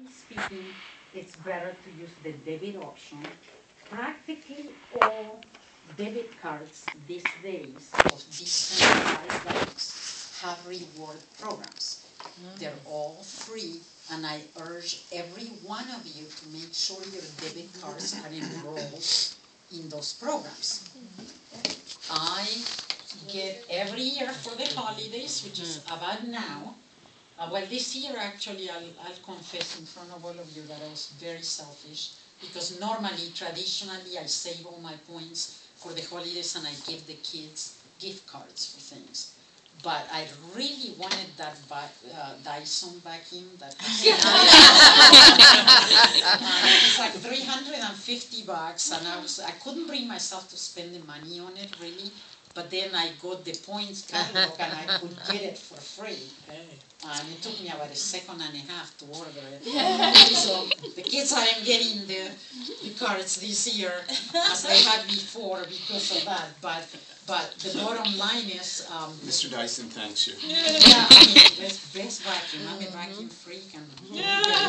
Speaking, it's better to use the debit option. Practically all debit cards these days of these centralized banks have reward programs. They're all free, and I urge every one of you to make sure your debit cards are enrolled in those programs. I get every year for the holidays, which is about now. Well, this year actually, I'll confess in front of all of you that I was very selfish, because normally, traditionally, I save all my points for the holidays and I give the kids gift cards for things. But I really wanted that Dyson vacuum that it's like $350, and I couldn't bring myself to spend the money on it really. But then I got the points catalog and I could get it for free. And it took me about a second and a half to order it. So the kids aren't getting the cards this year as they had before because of that. But the bottom line is... Mr. Dyson thanks you. Yeah, I mean, best vacuum. I'm a vacuum freak, and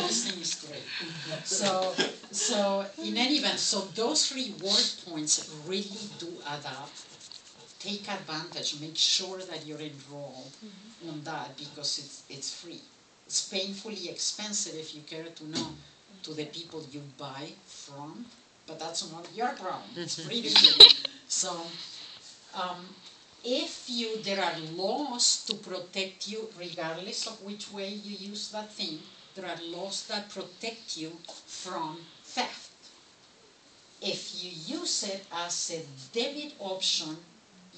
this thing is great. So in any event, so those reward points really do add up. Take advantage, make sure that you're enrolled on that, because it's free. It's painfully expensive if you care to know to the people you buy from, but that's not your problem. It's free to you. So there are laws to protect you regardless of which way you use that thing. There are laws that protect you from theft. If you use it as a debit option,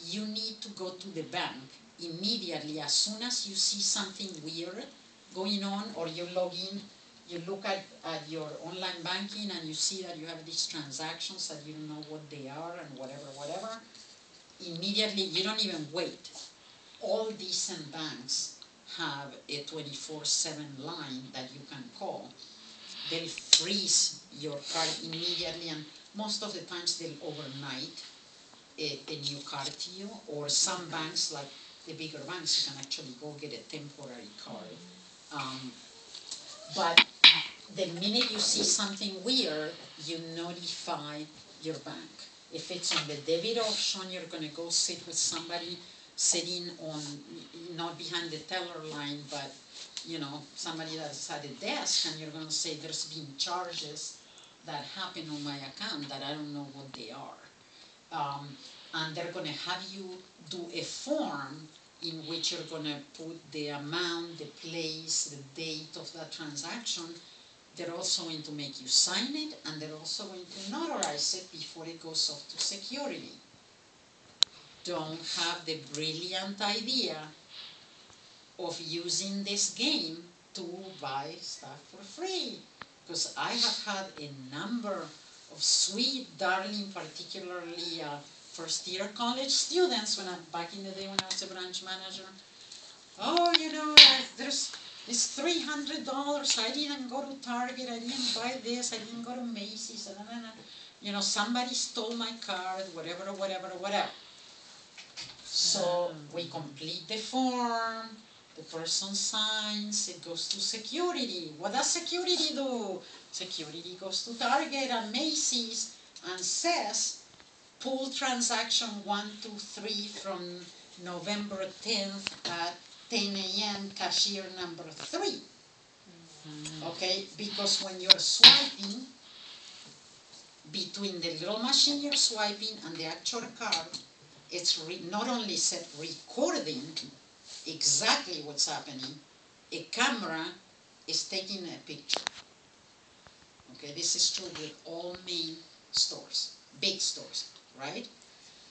you need to go to the bank immediately as soon as you see something weird going on, or you log in, you look at your online banking and you see that you have these transactions that you don't know what they are and whatever. Immediately, you don't even wait. All decent banks have a 24/7 line that you can call. They'll freeze your card immediately, and most of the times they'll overnight a new card to you, or some banks, like the bigger banks, you can actually go get a temporary card. But the minute you see something weird, you notify your bank. If it's on the debit option, you're going to go sit with somebody sitting on, not behind the teller line, but somebody that's at a desk, and you're going to say, there's been charges that happen on my account that I don't know what they are. And they're going to have you do a form in which you're going to put the amount, the place, the date of that transaction. They're also going to make you sign it, and they're also going to notarize it before it goes off to security. Don't have the brilliant idea of using this game to buy stuff for free, because I have had a number of sweet, darling, particularly first-year college students back in the day when I was a branch manager. Oh, there's this $300. I didn't go to Target. I didn't buy this. I didn't go to Macy's. Somebody stole my card. Whatever. So we complete the form. The person signs. It goes to security. What does security do? Security goes to Target and Macy's and says, pull transaction 123 from November 10th at 10 a.m. cashier number 3. Okay, because when you're swiping, between the little machine you're swiping and the actual card, it's not only set recording exactly what's happening, a camera is taking a picture. Okay, this is true with all main stores, big stores, right?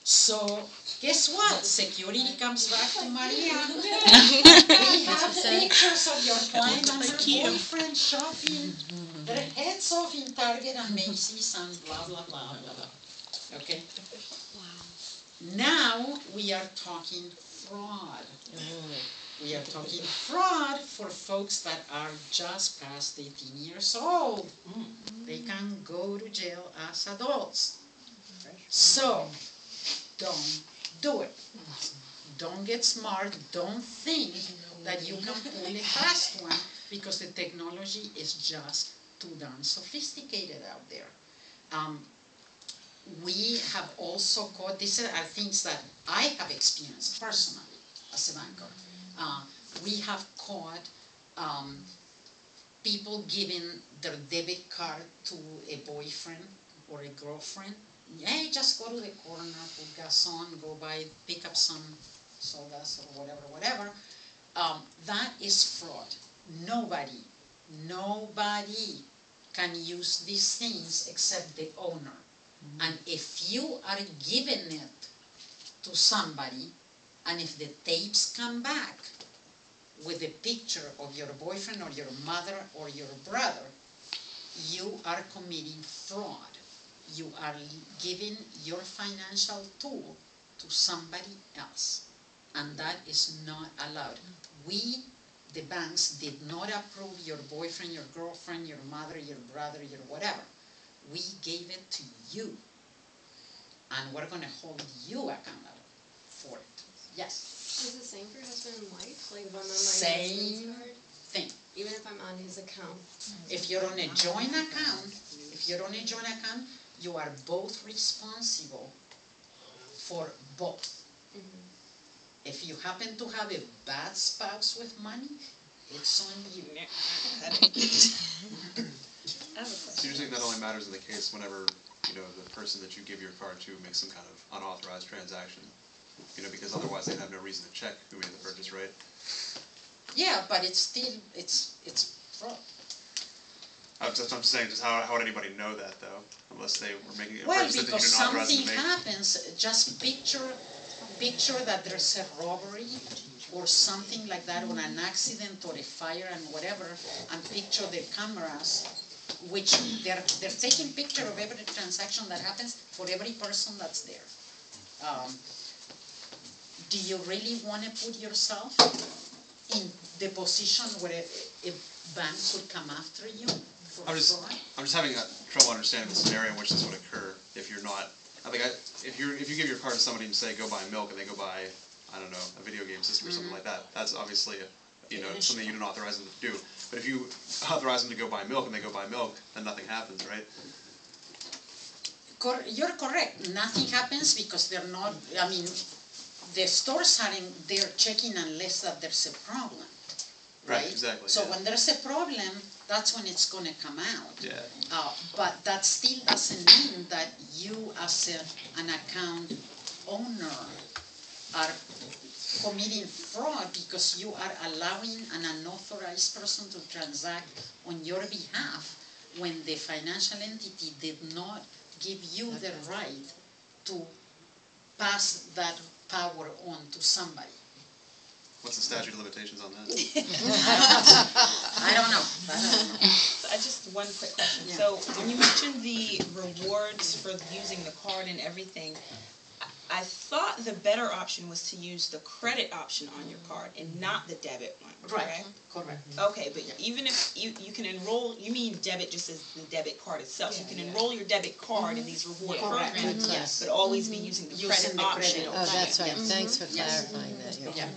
So, guess what? Security comes back to Maria. We have pictures of your client and her boyfriend shopping their heads off in Target and Macy's and blah, blah, blah, blah, blah. Okay? Wow. Now we are talking fraud. We are talking fraud for folks that are just past 18 years old. They can go to jail as adults. So, don't do it. Don't get smart. Don't think that you can pull a fast one, because the technology is just too darn sophisticated out there. We have also caught, these are things that I have experienced personally as a banker. We have caught people giving their debit card to a boyfriend or a girlfriend. Hey, just go to the corner, put gas on, go by, pick up some sodas or whatever. That is fraud. Nobody can use these things except the owner. And if you are giving it to somebody, and if the tapes come back with a picture of your boyfriend or your mother or your brother, you are committing fraud. You are giving your financial tool to somebody else, and that is not allowed. We, the banks, did not approve your boyfriend, your girlfriend, your mother, your brother, your whatever. We gave it to you, and we're going to hold you accountable for it. Yes? Is the same for husband and wife? Like if I'm on my Same husband's card? thing. Even if I'm on his account? If you're on a joint account, you are both responsible for both. Mm-hmm. If you happen to have a bad spouse with money, it's on you. So usually that only matters in the case whenever, you know, the person that you give your card to makes some kind of unauthorized transaction. You know, because otherwise they'd have no reason to check who made the purchase, right? Yeah, but it's still, it's fraud. I'm saying, just how would anybody know that though? Unless they were making a Well, purchase that you because didn't authorize them something to make. happens, just picture that there's a robbery or something like that, or an accident or a fire and whatever, and picture the cameras, which they're taking picture of every transaction that happens for every person that's there. Do you really want to put yourself in the position where a bank could come after you for I'm fraud? just having trouble understanding the scenario in which this would occur if you're not. If you give your card to somebody and say go buy milk and they go buy, I don't know, a video game system or something like that, that's obviously something you didn't authorize them to do. But if you authorize them to go buy milk and they go buy milk, then nothing happens, right? You're correct. Nothing happens because they're not. I mean, the stores aren't there checking unless that there's a problem. Right? Exactly. So yeah. when there's a problem, that's when it's going to come out. Yeah. But that still doesn't mean that you as an account owner are committing fraud because you are allowing an unauthorized person to transact on your behalf when the financial entity did not give you the right to pass that power on to somebody. What's the statute of limitations on that? I don't know. Just one quick question. Yeah. So when you mentioned the rewards for using the card and everything, I thought the better option was to use the credit option on your card and not the debit one, correct? Correct. Okay, but even if you can enroll, you mean debit just as the debit card itself. You can enroll your debit card in these reward Correct. programs, Yes. but always be using the credit option. Oh, that's right. Yes. Thanks for clarifying that. Yeah.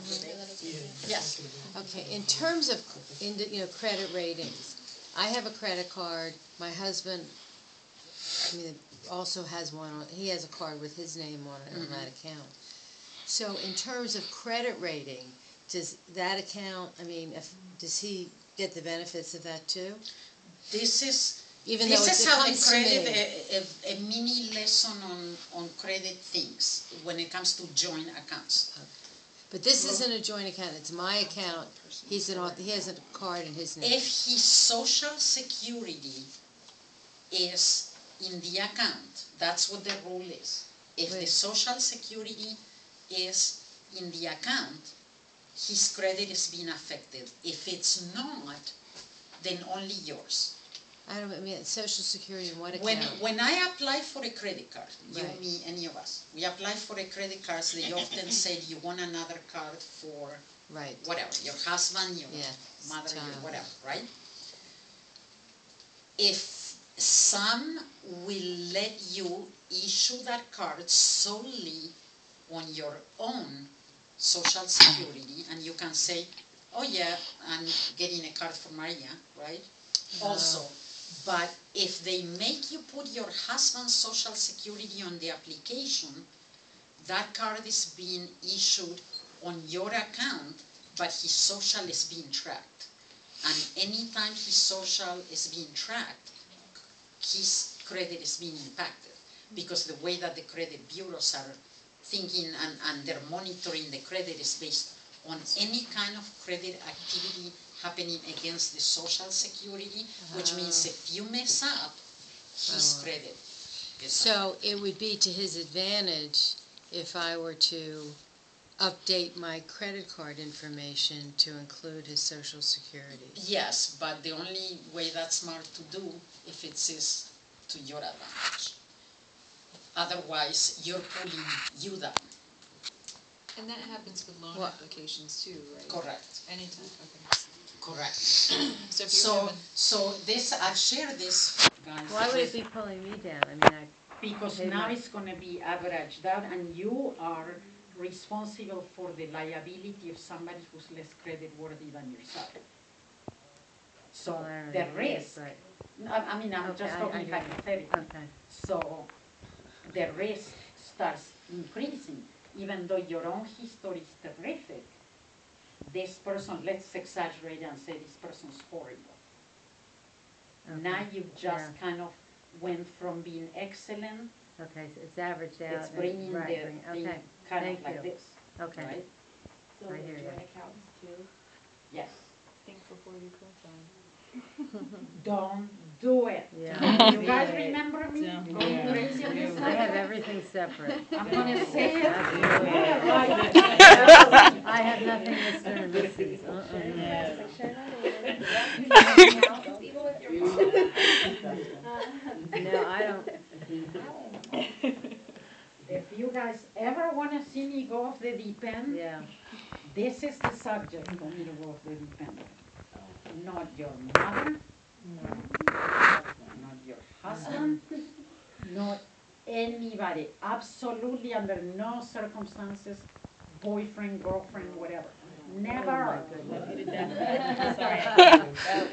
Yes. Okay, in terms of, credit ratings, I have a credit card. My husband, also has one. He has a card with his name on it on that account. So, in terms of credit rating, does that account? Does he get the benefits of that too? This is Even this though is it how comes the to credit me. a mini lesson on credit things when it comes to joint accounts. But this isn't a joint account. It's my account. He has a card in his name. If his social security is in the account, that's what the rule is. If the social security is in the account, his credit is being affected. If it's not, then only yours. Social Security in what account? When I apply for a credit card, you, Right. me, any of us, we apply for a credit card, they often say you want another card for Right. whatever, your husband, your mother, your child. whatever, right? If some will let you issue that card solely on your own social security, and you can say, Oh yeah, and getting a card for Maria, right? Also, but if they make you put your husband's social security on the application, that card is being issued on your account, but his social is being tracked. And anytime his social is being tracked, his credit is being impacted, because the way that the credit bureaus are thinking and they're monitoring the credit is based on any kind of credit activity happening against the social security, which means if you mess up, his credit is So it would be to his advantage if I were to update my credit card information to include his social security. Yes, but the only way that's smart to do if is to your advantage. Otherwise, you're pulling you down. And that happens with loan Well- applications too, right? Correct. Anytime, okay. Correct. So if you're So, having, so this, I've shared this, guys. Why would it be pulling me down? I mean, Because Hey, now Mike. it's gonna be averaged out, and you are responsible for the liability of somebody who's less credit worthy than yourself. So well, I don't the know what it is, risk, but- I mean, I'm Okay, just I talking hear you. hypothetically. Okay. So the risk starts increasing, even though your own history is terrific. This person, let's exaggerate and say this person's horrible. Now Okay. you've just Yeah. kind of went from being excellent, Okay, so it's averaged out. it's and- bringing the right, thing okay, kind thank of like you. this, Okay, right? So I hear with you. joint accountants too, Yes. think before you co-sign. Don't do it. Yeah. You guys Yeah. remember me Don't. going Yeah. crazy on this? I have everything separate. I'm gonna say it. Absolutely. I have nothing listed in this. No, I don't. If you guys ever wanna see me go off the deep end, Yeah. this is the subject for me to go off the deep end. Not your mother, not your husband, not anybody, absolutely under no circumstances, boyfriend, girlfriend, whatever. Never.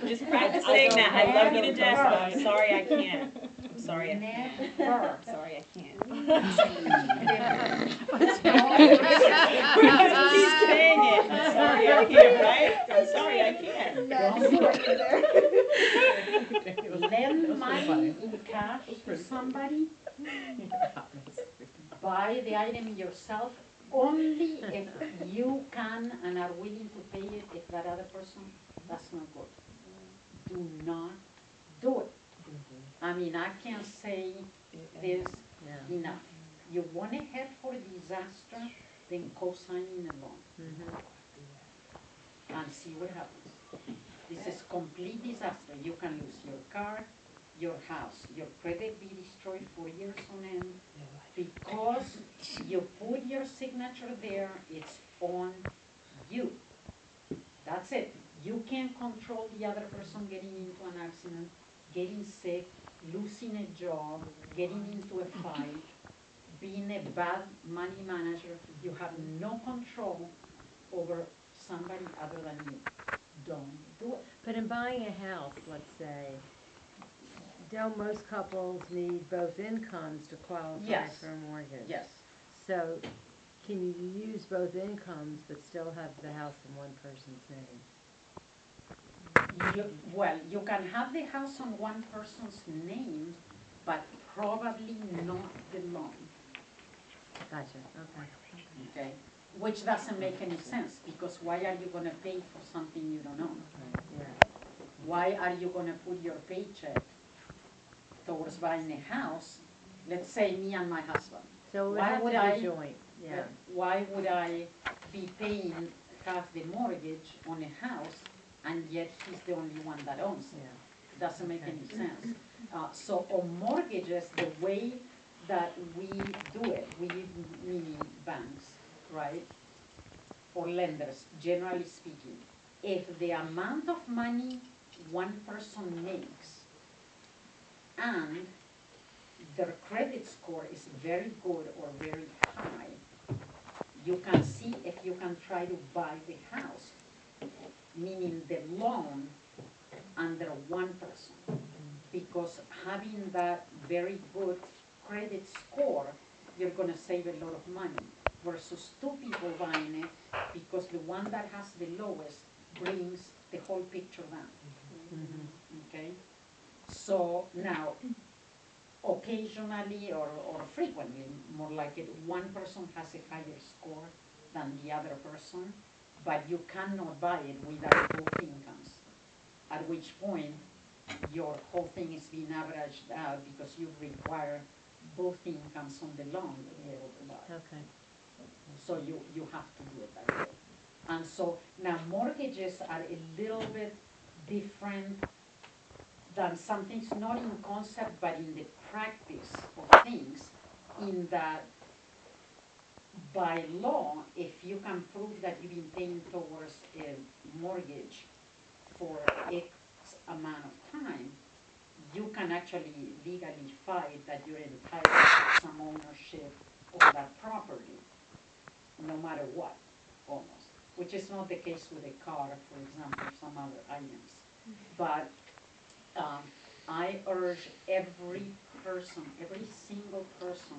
Just practice saying that. I love you to death, but I'm sorry I can't. I'm sorry I can't. Never. Sorry I can't. Keep saying it. I'm sorry I can't, right? I'm sorry I can't. Don't do it. Lend money in cash to somebody, buy the item yourself, only if you can and are willing to pay it. If that other person, that's not good. Do not do it. I mean, I can't say this Yeah. enough. You want to head for disaster, then co-signing a loan Mhm. and see what happens. This is complete disaster. You can lose your car, your house, your credit be destroyed for years on end because you put your signature there. It's on you. That's it. You can't control the other person getting into an accident, getting sick, losing a job, getting into a fight, being a bad money manager. You have no control over somebody other than you. Don't do it. But in buying a house, let's say, don't most couples need both incomes to qualify Yes. for a mortgage? Yes. So, can you use both incomes but still have the house in one person's name? Well, you can have the house on one person's name, but probably not the loan, Gotcha, okay. okay? Which doesn't make any sense, because why are you gonna pay for something you don't own? Yeah. Why are you gonna put your paycheck towards buying a house, let's say me and my husband? So it would Why have would to I- be joint, yeah. Why would I be paying half the mortgage on a house, and yet he's the only one that owns it? Yeah. Doesn't make any sense. So on mortgages, the way that we do it, we meaning banks, right? Or lenders, generally speaking, if the amount of money one person makes and their credit score is very good or very high, you can see if you can try to buy the house meaning the loan, under one person. Because having that very good credit score, you're gonna save a lot of money versus two people buying it, because the one that has the lowest brings the whole picture down. Okay? So now, occasionally or frequently, more like it, one person has a higher score than the other person, but you cannot buy it without both incomes. At which point, your whole thing is being averaged out because you require both incomes on the loan to be able to buy. Okay. So you have to do it that way. And so now mortgages are a little bit different than some things, not in concept, but in the practice of things, in that by law, if you can prove that you've been paying towards a mortgage for X amount of time, you can actually legally fight that you're entitled to some ownership of that property, no matter what, almost. Which is not the case with a car, for example, or some other items. But I urge every person, every single person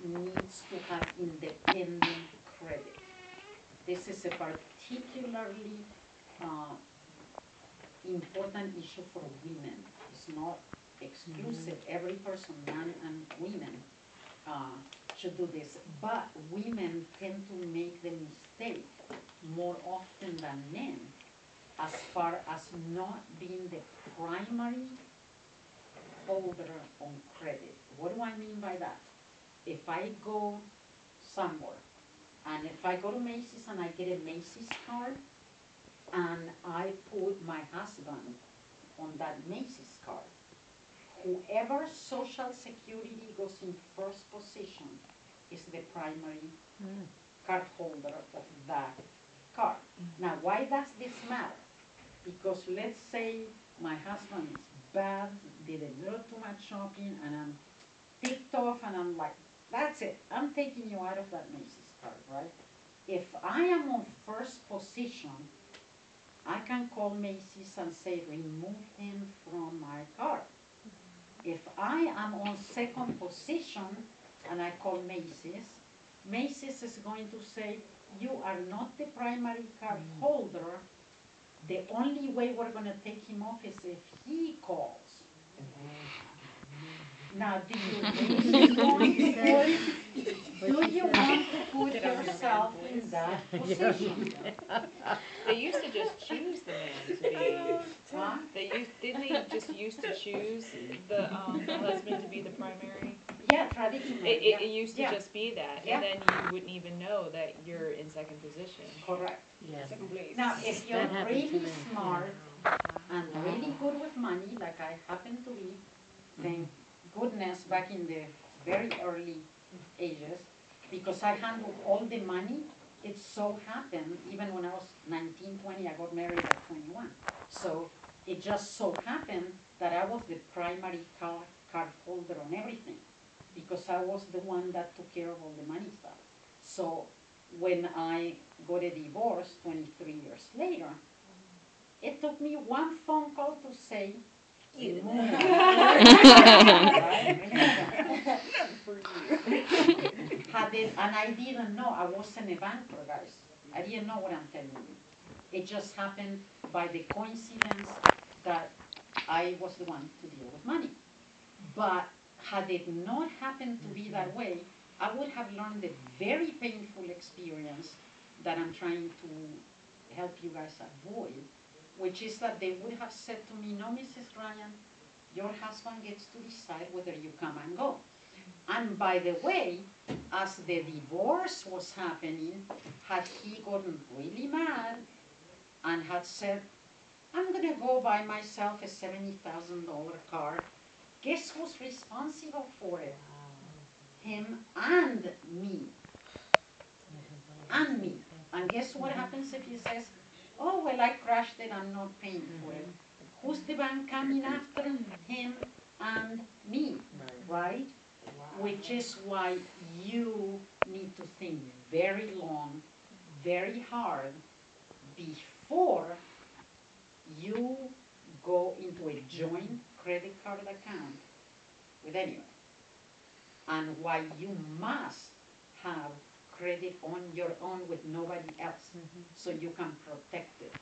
needs to have independent credit. This is a particularly important issue for women. It's not exclusive. Every person, men and women, should do this. But women tend to make the mistake more often than men as far as not being the primary holder on credit. What do I mean by that? If I go somewhere, and if I go to Macy's and I get a Macy's card, and I put my husband on that Macy's card, whoever Social Security goes in first position is the primary card holder of that card. Now, why does this matter? Because let's say my husband is bad, did a little too much shopping, and I'm ticked off, and I'm like, that's it, I'm taking you out of that Macy's card, right? If I am on first position, I can call Macy's and say, remove him from my card. If I am on second position and I call Macy's, Macy's is going to say, you are not the primary card holder. The only way we're going to take him off is if he calls. Now, do you really want to put yourself in that position? They used to just choose the man to be, Huh? didn't they just used to choose the husband to be the primary? Yeah, traditionally. It used to yeah. just be that, Yeah. and then you wouldn't even know that you're in second position. Correct. Yes. Second place. Now, if you're That happened to really me. smart and really good with money, like I happen to be, thank goodness, back in the very early ages, because I handled all the money, it so happened, even when I was 19, 20, I got married at 21. So it just so happened that I was the primary card holder on everything, because I was the one that took care of all the money stuff. So when I got a divorce 23 years later, it took me one phone call to say, remove. And I didn't know, I wasn't a banker, guys. I didn't know what I'm telling you. It just happened by the coincidence that I was the one to deal with money. But had it not happened to be that way, I would have learned a very painful experience that I'm trying to help you guys avoid, which is that they would have said to me, no, Mrs. Ryan, your husband gets to decide whether you come and go. And by the way, as the divorce was happening, had he gotten really mad and had said, I'm going to go buy myself a $70,000 car, guess who's responsible for it? Him and me. And me. And guess what happens if he says, oh, well, I crashed it, I'm not paying for it. Who's the bank coming after? Him and me, right? Which is why you need to think very long, very hard before you go into a joint credit card account with anyone. And why you must have credit on your own with nobody else, so you can protect it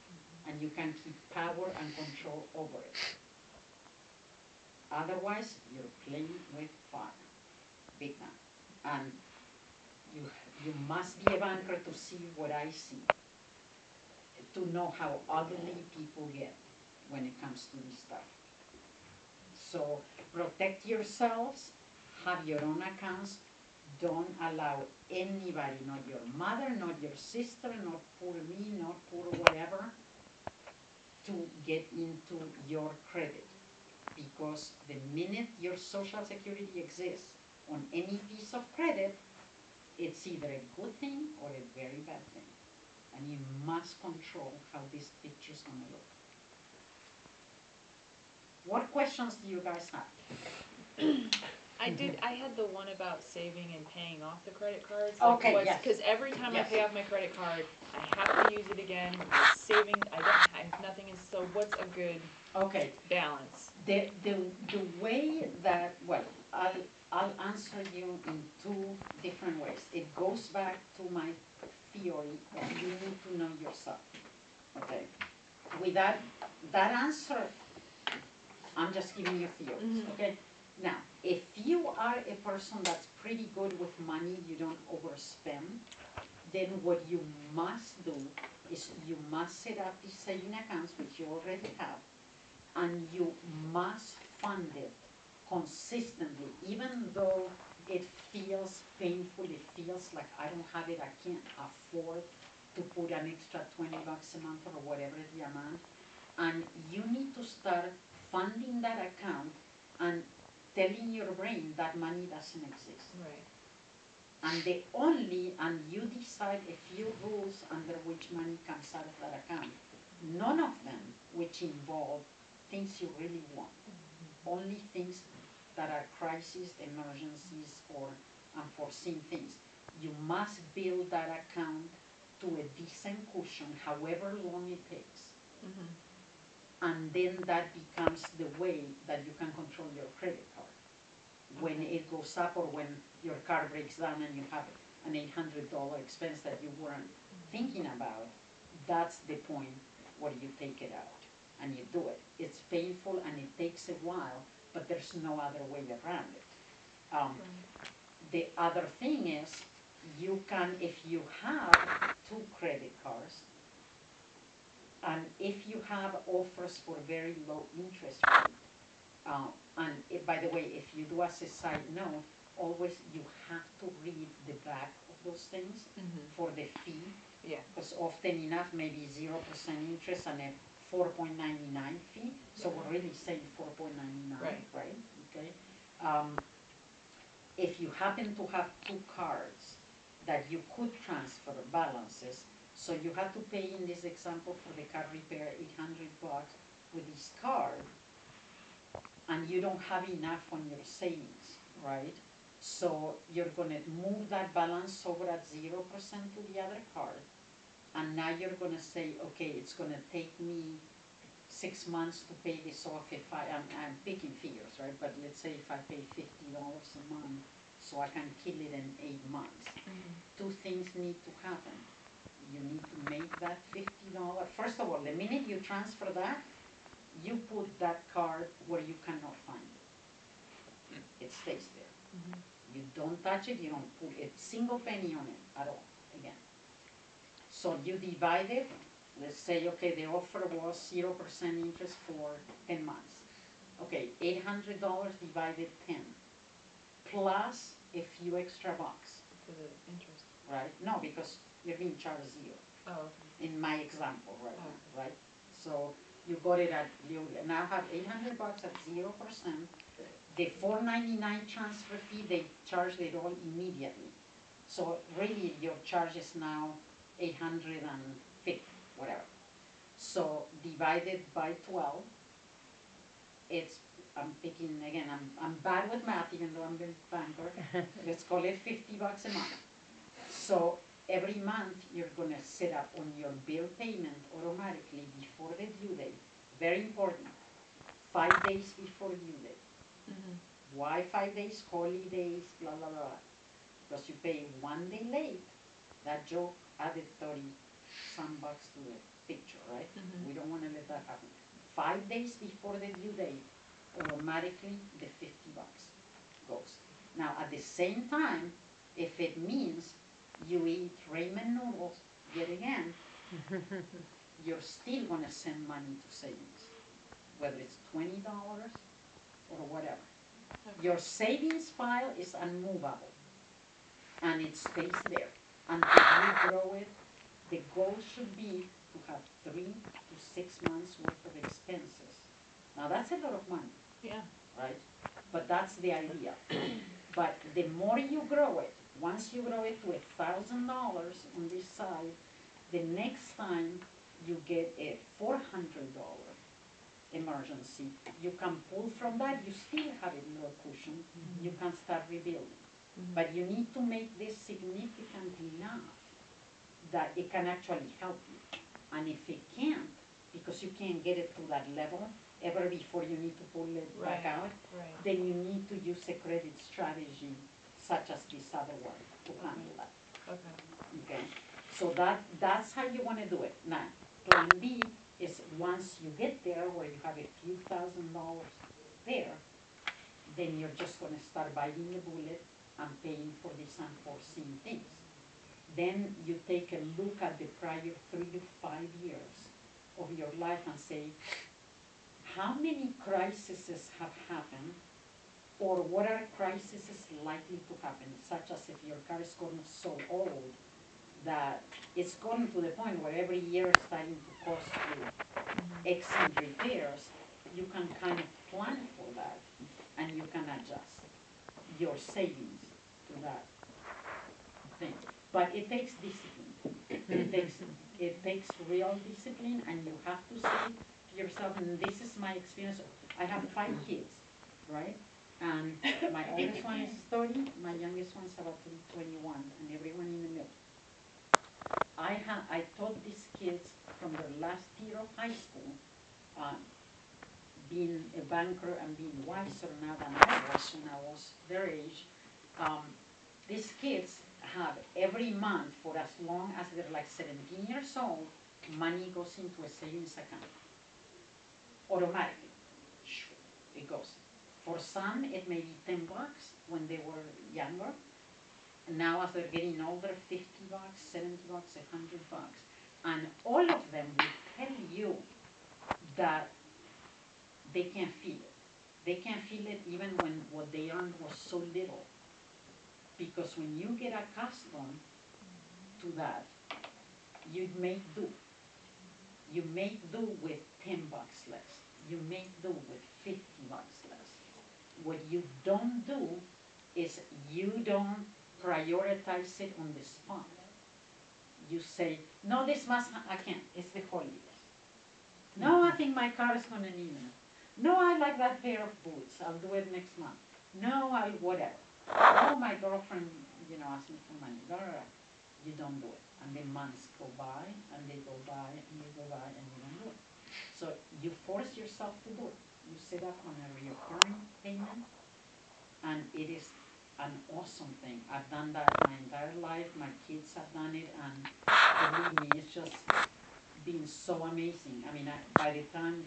and you can keep power and control over it. Otherwise, you're playing with fire, big time. And you must be a banker to see what I see, to know how ugly people get when it comes to this stuff. So protect yourselves, have your own accounts. Don't allow anybody, not your mother, not your sister, not poor me, not poor whatever, to get into your credit. Because the minute your Social Security exists on any piece of credit, it's either a good thing or a very bad thing. And you must control how this picture's gonna look. What questions do you guys have? I had the one about saving and paying off the credit cards. Okay, yes. Because every time Yes. I pay off my credit card, I have to use it again. Saving, nothing is, so what's a good Okay, balance? the way that, well, I'll answer you in two different ways. It goes back to my theory that you need to know yourself, okay? With that answer, I'm just giving you theories, okay? Now, if you are a person that's pretty good with money, you don't overspend, then what you must do is you must set up these saving accounts, which you already have, and you must fund it consistently, even though it feels painful, it feels like I don't have it, I can't afford to put an extra $20 a month or whatever the amount. And you need to start funding that account and telling your brain that money doesn't exist. Right. And you decide a few rules under which money comes out of that account. None of them which involve things you really want. Only things that are crises, emergencies, or unforeseen things. You must build that account to a decent cushion, however long it takes. And then that becomes the way that you can control your credit card. When it goes up or when your car breaks down and you have an $800 expense that you weren't thinking about, that's the point where you take it out and you do it. It's painful and it takes a while, but there's no other way around it. The other thing is, you can, if you have 2 credit cards, and if you have offers for very low interest rate, by the way, if you do as a side note, always you have to read the back of those things for the fee. Yeah. Because often enough, maybe 0% interest and a 4.99 fee. So we're really saying 4.99, right? Okay. If you happen to have 2 cards that you could transfer balances, so you have to pay in this example for the car repair $800 with this card, and you don't have enough on your savings, right? So you're gonna move that balance over at 0% to the other card, and now you're gonna say, okay, it's gonna take me 6 months to pay this off if I'm picking figures, right? But let's say if I pay $50 a month, so I can kill it in 8 months. 2 things need to happen. You need to make that $50. First of all, the minute you transfer that, you put that card where you cannot find it. It stays there. You don't touch it, you don't put a single penny on it at all, again. So you divide it, let's say, okay, the offer was 0% interest for 10 months. Okay, $800 divided 10, plus a few extra bucks. For the interest. Right? No, because you're being charged 0. Oh, okay. In my example right now, right? So you got it at, you now have $800 at 0%. The $4.99 transfer fee, they charge it all immediately. So really your charge is now $850, whatever. So divided by 12, it's, I'm thinking again, I'm bad with math even though I'm a banker. Let's call it $50 a month. So every month you're gonna set up on your bill payment automatically before the due date very important, 5 days before due date. Mhm. Why 5 days? Holidays, blah, blah, blah. Because you pay 1 day late, that joke added 30 some bucks to the picture, right? Mhm. We don't want to let that happen. 5 days before the due date, automatically the 50 bucks goes. Now, at the same time, if it means you eat ramen noodles yet again, you're still going to send money to savings, whether it's $20 or whatever. Your savings file is unmovable, and it stays there until you grow it. The goal should be to have 3 to 6 months worth of expenses. Now, that's a lot of money, Yeah. right? But that's the idea. But the more you grow it, once you grow it to $1,000 on this side, the next time you get a $400 emergency, you can pull from that. You still have a little cushion. You can start rebuilding. But you need to make this significant enough that it can actually help you. And if it can't, because you can't get it to that level ever before you need to pull it back Right. out, Right. then you need to use a credit strategy such as this other one to handle that. Okay. Okay? So that's how you want to do it. Now, plan B is once you get there where you have a few $1,000s there, then you're just going to start biting the bullet and paying for these unforeseen things. Then you take a look at the prior 3 to 5 years of your life and say, how many crises have happened, or what are crises likely to happen, such as if your car is gotten so old that it's gotten to the point where every year is starting to cost you X in repairs. You can kind of plan for that, and you can adjust your savings to that thing. But it takes discipline. It takes real discipline, and you have to say to yourself, and this is my experience. I have 5 kids, right? And my oldest one is 30, my youngest one's about to be 21, and everyone in the middle. I taught these kids from the last year of high school, being a banker and being wiser now than I was when I was their age. These kids have every month, for as long as they're like 17 years old, money goes into a savings account. Automatically, it goes. For some, it may be 10 bucks when they were younger. And now as they're getting older, 50 bucks, 70 bucks, 100 bucks. And all of them will tell you that they can feel it. They can feel it even when what they earned was so little. Because when you get accustomed to that, you make do. You make do with 10 bucks less. You make do with 50 bucks less. What you don't do is you don't prioritize it on the spot. You say, no, this must, I can't, it's the holidays. No, I think my car is going to need it. No, I like that pair of boots, I'll do it next month. No, I'll whatever. Oh, my girlfriend, asked me for money. Blah, blah, blah. You don't do it. And the months go by, and they go by, and you go by, and you don't do it. So you force yourself to do it. You set up on a recurring payment, and it is an awesome thing. I've done that my entire life. My kids have done it, and believe me, it's just been so amazing. I mean, by the time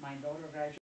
my daughter graduated